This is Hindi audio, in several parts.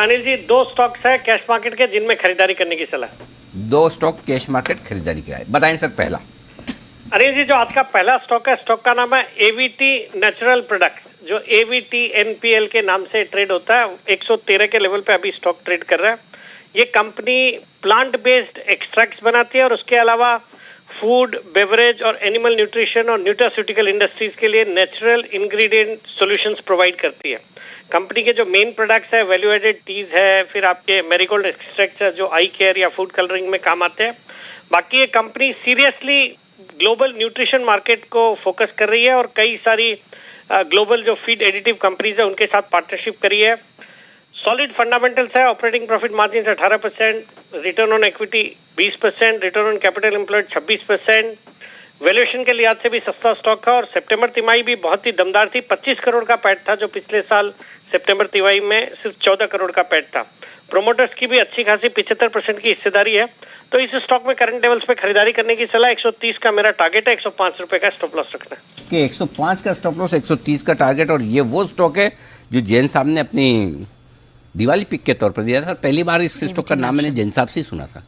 अनिल जी, दो स्टॉक्स है कैश मार्केट के जिनमें खरीदारी करने की सलाह। दो स्टॉक कैश मार्केट खरीदारी की राय बताएं सर। पहला अनिल जी, जो आज का पहला स्टॉक है, स्टॉक का नाम है एवीटी नेचुरल प्रोडक्ट्स, जो एवीटी एनपीएल के नाम से ट्रेड होता है। 113 के लेवल पे अभी स्टॉक ट्रेड कर रहा है। ये कंपनी प्लांट बेस्ड एक्सट्रैक्ट्स बनाती है और उसके अलावा फूड, बेवरेज और एनिमल न्यूट्रिशन और न्यूट्रास्यूटिकल इंडस्ट्रीज के लिए नेचुरल इंग्रेडिएंट सॉल्यूशंस प्रोवाइड करती है। कंपनी के जो मेन प्रोडक्ट्स है, वैल्यू एडेड टीज है, फिर आपके मैरीगोल्ड एक्सट्रैक्ट्स है जो आई केयर या फूड कलरिंग में काम आते हैं। बाकी ये company seriously global nutrition market को फोकस कर रही है और कई सारी ग्लोबल जो फीड एडिटिव कंपनीज है उनके साथ पार्टनरशिप करी है। सॉलिड फंडामेंटल्स है, operating profit margin 18%, return on equity 20%, return on capital employed 26%। Valuation के लिहाज से भी सस्ता स्टॉक है और सितंबर तिमाही भी बहुत ही दमदार थी। 25 करोड़ का पैट था जो पिछले साल सितंबर तिमाही में सिर्फ 14 करोड़ का पैट था। प्रोमोटर्स की भी अच्छी खासी 75% की हिस्सेदारी है। तो इस स्टॉक में करंट लेवल्स पे खरीदारी करने की सलाह। 130 का मेरा टारगेट है, 105 रुपए का स्टॉप लॉस रखना है कि 105 का स्टॉप लॉस, 130 का टारगेट। और ये वो स्टॉक है जो जैन साहब ने अपनी दिवाली पिक के तौर पर दिया था। पहली बार इस स्टॉक का नाम मैंने जैन साहब से ही सुना था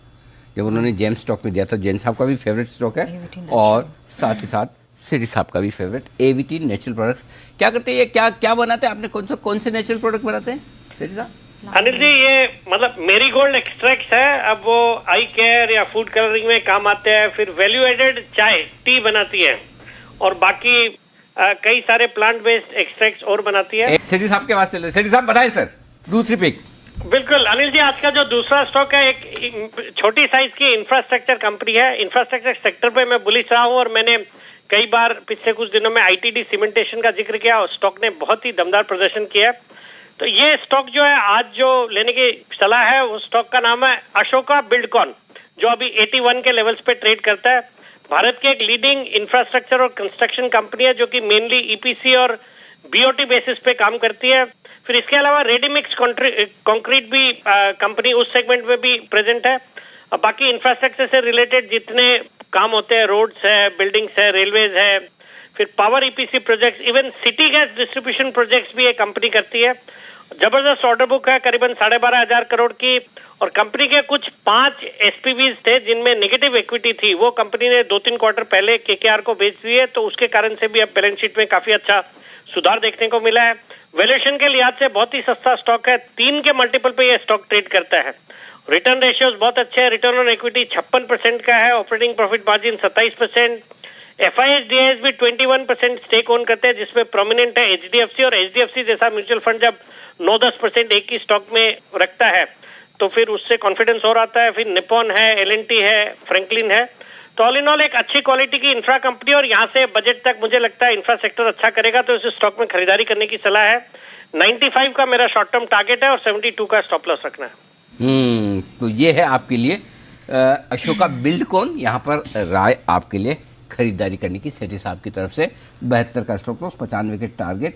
जब उन्होंने जेम स्टॉक में दिया था। जैन साहब का भी फेवरेट स्टॉक है और साथ ही साथ सिटी साहब का भी फेवरेट एवीटी नेचुरल प्रोडक्ट्स। क्या करते हैं ये, क्या बनाते हैं आपने, कौन से नेचुरल प्रोडक्ट बनाते हैं सिटी साहब? अनिल जी, ये मतलब मेरीगोल्ड एक्सट्रैक्ट्स है। अब वो आई केयर या फूड कलरिंग में काम आते हैं। फिर वैल्यू एडेड चाय टी बनाती है और बाकी कई सारे प्लांट बेस्ड एक्सट्रैक्ट्स और बनाती है। सिटी साहब के वास्ते सिटी साहब बताएं सर दूसरी पिक। बिल्कुल अनिल जी, आज का जो दूसरा स्टॉक है एक छोटी साइज की इंफ्रास्ट्रक्चर कंपनी है। इंफ्रास्ट्रक्चर सेक्टर पे मैं बुलिश रहा हूं और मैंने कई बार पिछले कुछ दिनों में आईटीडी सीमेंटेशन का जिक्र किया और स्टॉक ने बहुत ही दमदार प्रदर्शन किया है। तो ये स्टॉक जो है आज जो लेने की सलाह है, उस स्टॉक का नाम है अशोका बिल्डकॉन, जो अभी 81 के लेवल्स पे ट्रेड करता है। भारत के एक लीडिंग इंफ्रास्ट्रक्चर और कंस्ट्रक्शन कंपनी है जो कि मेनली ईपीसी और बीओटी बेसिस पे काम करती है। फिर इसके अलावा रेडीमिक्स कंक्रीट भी कंपनी उस सेगमेंट में भी प्रेजेंट है। बाकी इंफ्रास्ट्रक्चर से रिलेटेड जितने काम होते हैं, रोड्स है, बिल्डिंग्स है, रेलवेज है, फिर power EPC projects, even city gas distribution projects भी ये कंपनी करती है। जबरदस्त ऑर्डर बुक है करीबन 12,500 करोड़ की। और कंपनी के कुछ 5 एसपीवीज थे जिनमें नेगेटिव इक्विटी थी, वो कंपनी ने 2-3 क्वार्टर पहले केकेआर को बेच दी है। तो उसके कारण से भी अब बैलेंस शीट में काफी अच्छा सुधार देखने को मिला है। वैल्यूएशन के लिहाज से बहुत ही सस्ता स्टॉक है। 3 के मल्टीपल पे ये स्टॉक ट्रेड करता है। रिटर्न रेशियोज बहुत अच्छे हैं। रिटर्न ऑन इक्विटी 56% का है। Operating profit margin 27%। एफआईएच भी 21% स्टेक ओन करते हैं, जिसमें प्रोमिनेंट है एचडीएफसी। और एचडीएफसी जैसा म्यूचुअल फंड जब 9-10% एक ही स्टॉक में रखता है तो फिर उससे कॉन्फिडेंस और आता है। फिर निपॉन है, एलएनटी है, फ्रैंकलिन है। तो ऑल इन ऑल एक अच्छी क्वालिटी की इंफ्रा कंपनी और यहाँ से बजट तक मुझे लगता है इंफ्रा सेक्टर अच्छा करेगा, तो इस स्टॉक में खरीदारी करने की सलाह है। 95 का मेरा शॉर्ट टर्म टारगेट है और 72 का स्टॉप लॉस रखना है। तो ये है आपके लिए अशोका बिल्डकॉन, यहाँ पर राय आपके लिए खरीदारी करने की सेठी साहब की तरफ से। 72 का स्टॉप लॉस, 95 के टारगेट।